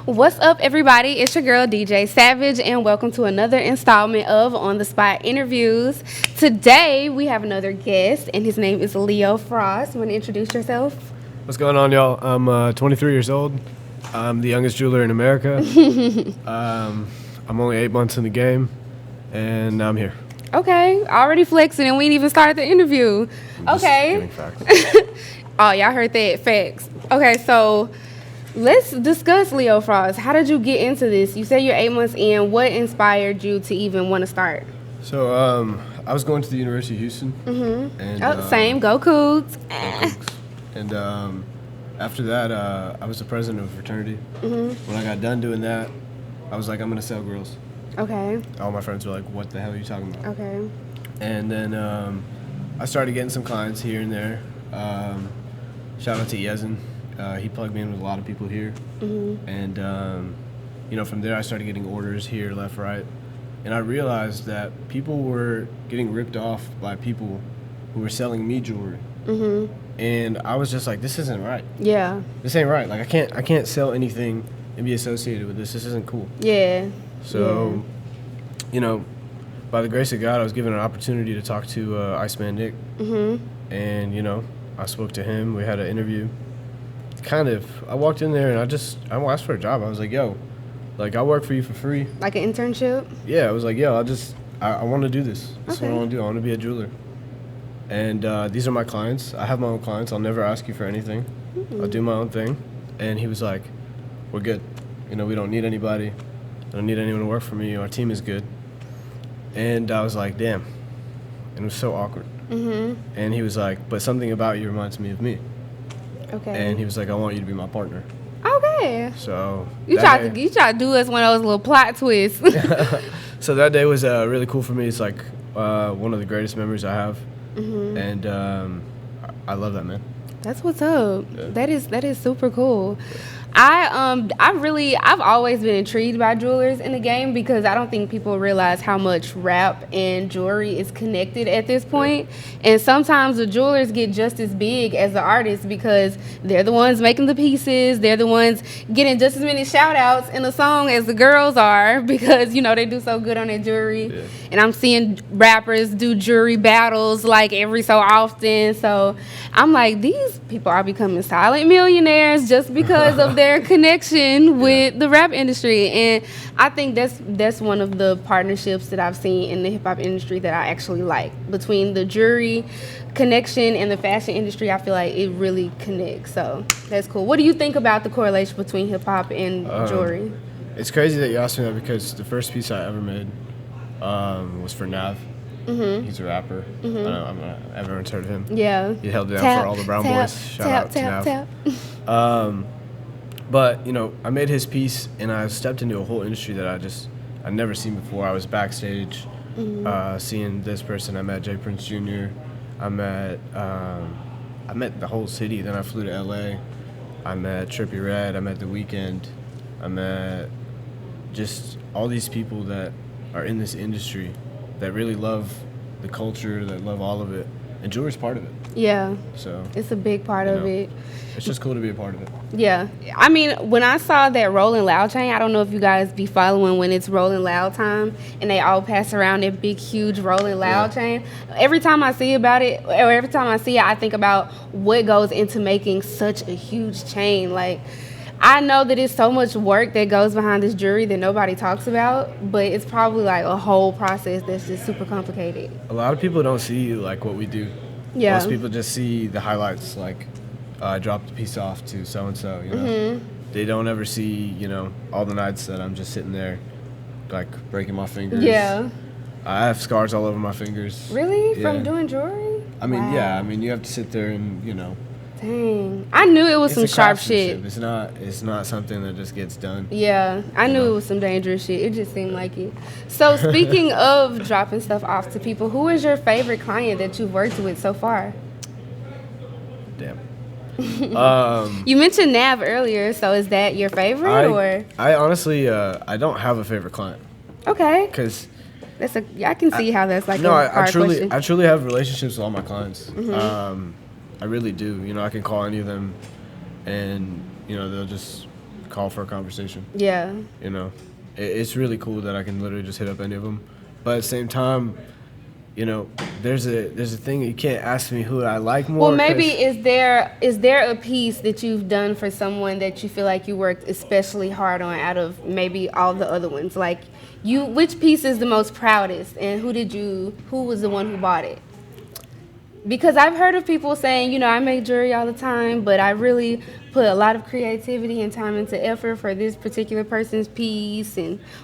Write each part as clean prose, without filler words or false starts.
What's up, everybody? It's your girl, DJ Savage, and welcome to another installment of On the Spot Interviews. Today, we have another guest, and his name is Leo Frost. You want to introduce yourself? What's going on, y'all? I'm 23 years old. I'm the youngest jeweler in America. I'm only 8 months in the game, and I'm here. Okay, already flexing, and we ain't even started the interview. Okay. Oh, y'all heard that. Facts. Okay, so let's discuss Leo Frost. How did you get into this? You say you're 8 months in. What inspired you to even want to start? So I was going to the University of Houston. Mm-hmm. And, same. Go Cougs. Go Cougs. And after that, I was the president of a fraternity. Mm-hmm. When I got done doing that, I was like, I'm going to sell grills. Okay. All my friends were like, what the hell are you talking about? Okay. And then I started getting some clients here and there. Shout out to Yezin. He plugged me in with a lot of people here. Mm-hmm. And, from there I started getting orders here, left, right. And I realized that people were getting ripped off by people who were selling me jewelry. Mm-hmm. And I was just like, this isn't right. Yeah. This ain't right. Like, I can't sell anything and be associated with this. This isn't cool. Yeah. So, by the grace of God, I was given an opportunity to talk to Iceman Nick. Mm-hmm. And, I spoke to him. We had an interview. I walked in there and I asked for a job. I was like, yo, I work for you for free. Like an internship? Yeah, I was like, yo, I want to do this. This is what I want to do. I want to be a jeweler. And these are my clients. I have my own clients. I'll never ask you for anything. Mm-hmm. I'll do my own thing. And he was like, we're good. We don't need anybody. I don't need anyone to work for me. Our team is good. And I was like, damn. And it was so awkward. Mm-hmm. And he was like, but something about you reminds me of me. Okay. And he was like, I want you to be my partner. Okay. So you try to do us one of those little plot twists. So that day was really cool for me. It's like one of the greatest memories I have. Mm-hmm. And I love that, man. That's what's up. Yeah. That is super cool. I've always been intrigued by jewelers in the game because I don't think people realize how much rap and jewelry is connected at this point. Yeah. And sometimes the jewelers get just as big as the artists because they're the ones making the pieces. They're the ones getting just as many shout outs in the song as the girls are because, they do so good on their jewelry. Yeah. And I'm seeing rappers do jewelry battles every so often. So I'm like, these people are becoming silent millionaires just because of their connection with the rap industry. And I think that's one of the partnerships that I've seen in the hip-hop industry that I actually like. Between the jewelry connection and the fashion industry, I feel like it really connects. So that's cool. What do you think about the correlation between hip-hop and jewelry? It's crazy that you asked me that because the first piece I ever made was for Nav. Mm-hmm. He's a rapper. Mm-hmm. I don't know, everyone's heard of him. Yeah. He held it down for all the Brown Boys. Shout out to Nav. But, I made his piece, and I stepped into a whole industry that I'd never seen before. I was backstage seeing this person. I met Jay Prince Jr. I met the whole city. Then I flew to L.A. I met Trippie Redd. I met The Weeknd. I met just all these people that are in this industry that really love the culture, that love all of it. And jewelry's part of it. Yeah. So it's a big part of it. It's just cool to be a part of it. Yeah. I mean, when I saw that Rolling Loud chain, I don't know if you guys be following when it's Rolling Loud time and they all pass around that big, huge Rolling Loud chain. Every time I see about it, or every time I see it, I think about what goes into making such a huge chain. I know that it's so much work that goes behind this jewelry that nobody talks about, but it's probably a whole process that's just super complicated. A lot of people don't see what we do. Yeah. Most people just see the highlights, I dropped the piece off to so-and-so, Mm-hmm. They don't ever see, all the nights that I'm just sitting there, breaking my fingers. Yeah. I have scars all over my fingers. Really? Yeah. From doing jewelry? I mean, wow. Yeah. I mean, you have to sit there and, Dang. I knew it was some sharp shit. It's not something that just gets done. Yeah. I knew it was some dangerous shit. It just seemed like it. So speaking of dropping stuff off to people, who is your favorite client that you've worked with so far? Damn. You mentioned Nav earlier, so is that your favorite or? I honestly, I don't have a favorite client. Okay. Because I can see how that's a hard question. I truly have relationships with all my clients. Mm-hmm. I really do. I can call any of them, and they'll just call for a conversation. Yeah. You know, it's really cool that I can literally just hit up any of them. But at the same time, you know, there's a thing you can't ask me who I like more. Well, maybe is there a piece that you've done for someone that you feel like you worked especially hard on out of maybe all the other ones? Like, which piece is the most proudest, and who was the one who bought it? Because I've heard of people saying, you know, I make jewelry all the time, but I really put a lot of creativity and time into effort for this particular person's piece,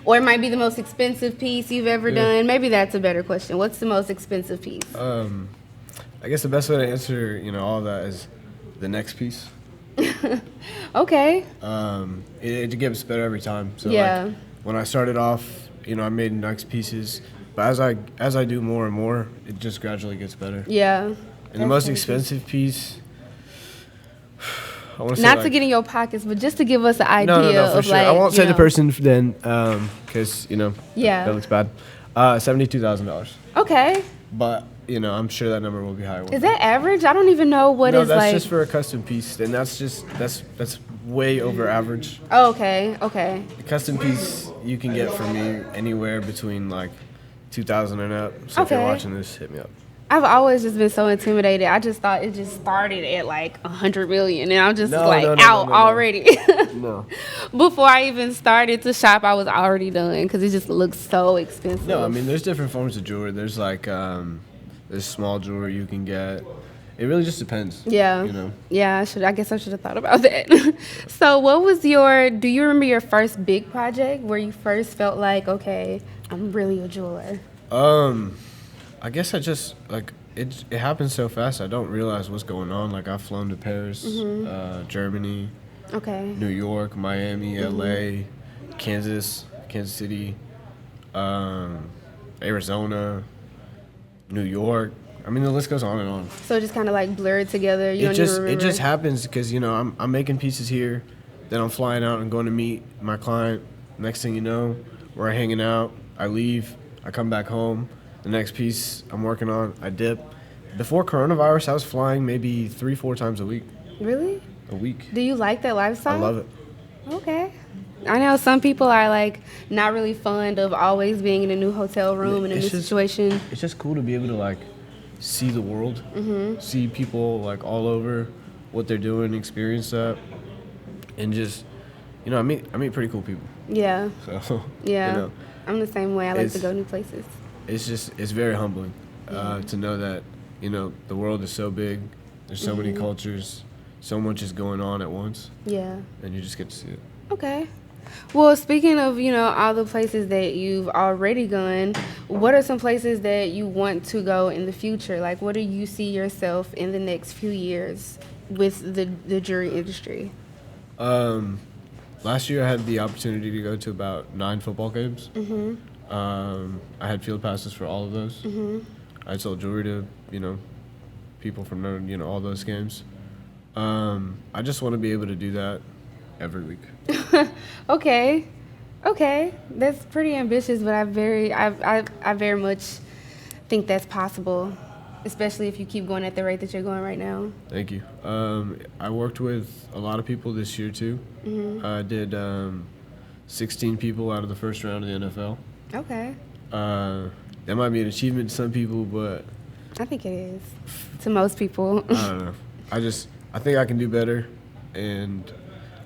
or it might be the most expensive piece you've ever done. Maybe that's a better question. What's the most expensive piece? I guess the best way to answer, you know, all that is the next piece. Okay. It gets better every time. So Yeah. like, when I started off, you know, I made next pieces, but as I do more and more, it just gradually gets better. Yeah. And the most expensive piece, I want to say, Not like, to get in your pockets, but just to give us an idea no, for of sure. like. I won't you say the know. person then, because you know, Yeah. that looks bad. $72,000. Okay. But you know, I'm sure that number will be higher. Is that average? I don't even know what no, is that's like. just for a custom piece, and that's way over average. Oh, okay. Okay. A custom piece you can get from me anywhere between like 2,000 and up. So if you're Okay. watching this, hit me up. I've always just been so intimidated. I just thought it just started at like 100 million, and I'm just No, like no, no, out no, no. already. No. Before I even started to shop, I was already done because it just looks so expensive. No, I mean there's different forms of jewelry. There's like there's small jewelry you can get. It really just depends. Yeah. You know. Yeah, I guess I should have thought about that. So what was do you remember your first big project where you first felt like, okay, I'm really a jeweler? I guess I just like it happens so fast. I don't realize what's going on. Like I've flown to Paris, Germany, Okay. New York, Miami, LA, Kansas City, Arizona, New York. I mean, the list goes on and on. So it just kind of like blurred together. You don't even remember. It just happens because, you know, I'm making pieces here, then I'm flying out and going to meet my client. Next thing you know, we're hanging out. I leave. I come back home. The next piece I'm working on, I dip. Before coronavirus, I was flying maybe 3-4 times a week. Really? A week. Do you like that lifestyle? I love it. Okay. I know some people are like not really fond of always being in a new hotel room in a new situation. It's just cool to be able to like see the world, see people like all over, what they're doing, experience that, and just, you know, I meet pretty cool people. Yeah. So Yeah. you know, I'm the same way. I like to It's- go new places. it's very humbling to know that, you know, the world is so big. There's so many cultures, so much is going on at once, Yeah. and you just get to see it. Okay. Well, speaking of, you know, all the places that you've already gone, what are some places that you want to go in the future? Like, what do you see yourself in the next few years with the jewelry industry? Last year I had the opportunity to go to about 9 football games. I had field passes for all of those. I sold jewelry to, you know, people from, you know, all those games. I just want to be able to do that every week. Okay. That's pretty ambitious, but I very much think that's possible, especially if you keep going at the rate that you're going right now. Thank you. I worked with a lot of people this year too. I did 16 people out of the first round of the NFL. Okay. That might be an achievement to some people, but I think it is to most people. I don't know. I think I can do better, and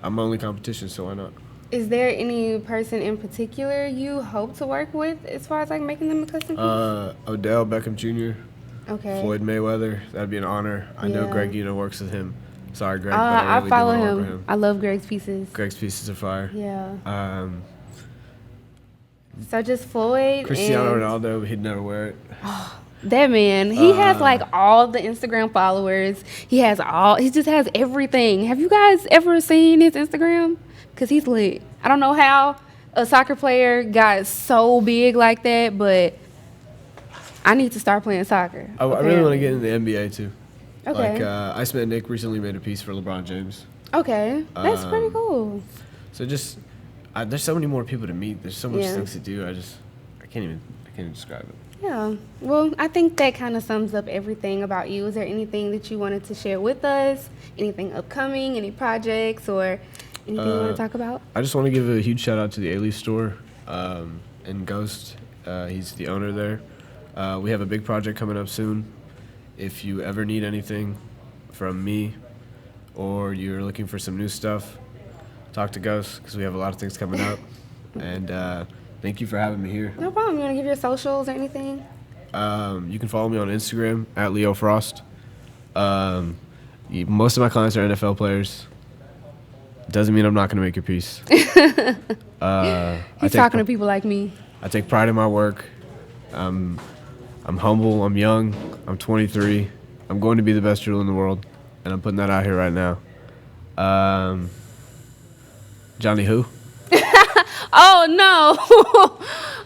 I'm my only competition, so why not? Is there any person in particular you hope to work with as far as like making them a custom piece? Odell Beckham Jr., Okay. Floyd Mayweather. That'd be an honor. I know Yeah. Greg Uno works with him. Sorry, Greg, but I I really follow do want to work him. with I love Greg's pieces. Greg's pieces are fire. Yeah. So just Floyd Cristiano and Ronaldo, he'd never wear it. that man. He has like all the Instagram followers. He just has everything. Have you guys ever seen his Instagram? Cause he's lit. I don't know how a soccer player got so big like that, but I need to start playing soccer. I really want to get into the NBA too. Okay. Like Ice Man Nick recently made a piece for LeBron James. Okay, that's pretty cool. So just, there's so many more people to meet. There's so much Yeah. things to do. I can't even describe it. Yeah. Well, I think that kind of sums up everything about you. Is there anything that you wanted to share with us? Anything upcoming? Any projects or Anything you want to talk about? I just want to give a huge shout out to the A-Leaf store and Ghost. He's the owner there. We have a big project coming up soon. If you ever need anything from me or you're looking for some new stuff, talk to Ghost because we have a lot of things coming up. And thank you for having me here. No problem. You want to give your socials or anything? You can follow me on Instagram at Leo Frost. Most of my clients are NFL players. Doesn't mean I'm not going to make your piece. He's talking to people like me. I take pride in my work. I'm humble. I'm young. I'm 23. I'm going to be the best jeweler in the world, and I'm putting that out here right now. Johnny who? Oh, no.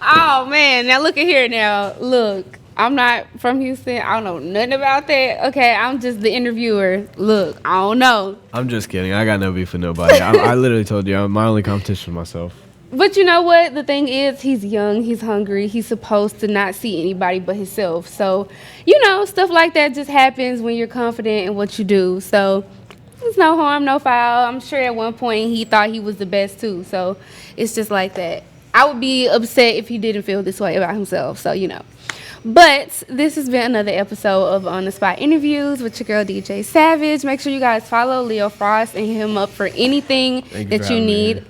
Oh, man. Now, look at here now. Look, I'm not from Houston. I don't know nothing about that. Okay, I'm just the interviewer. Look, I don't know. I'm just kidding. I got no beef with nobody. I literally told you, my only competition was myself. But you know what? The thing is, he's young, he's hungry, he's supposed to not see anybody but himself. So, stuff like that just happens when you're confident in what you do. So, there's no harm, no foul. I'm sure at one point he thought he was the best too. So, it's just like that. I would be upset if he didn't feel this way about himself. So, But this has been another episode of On the Spot Interviews with your girl DJ Savage. Make sure you guys follow Leo Frost and hit him up for anything that you need.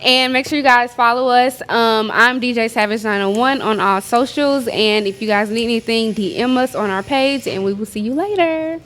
And make sure you guys follow us. I'm DJ Savage 901 on all socials. And if you guys need anything, DM us on our page and we will see you later.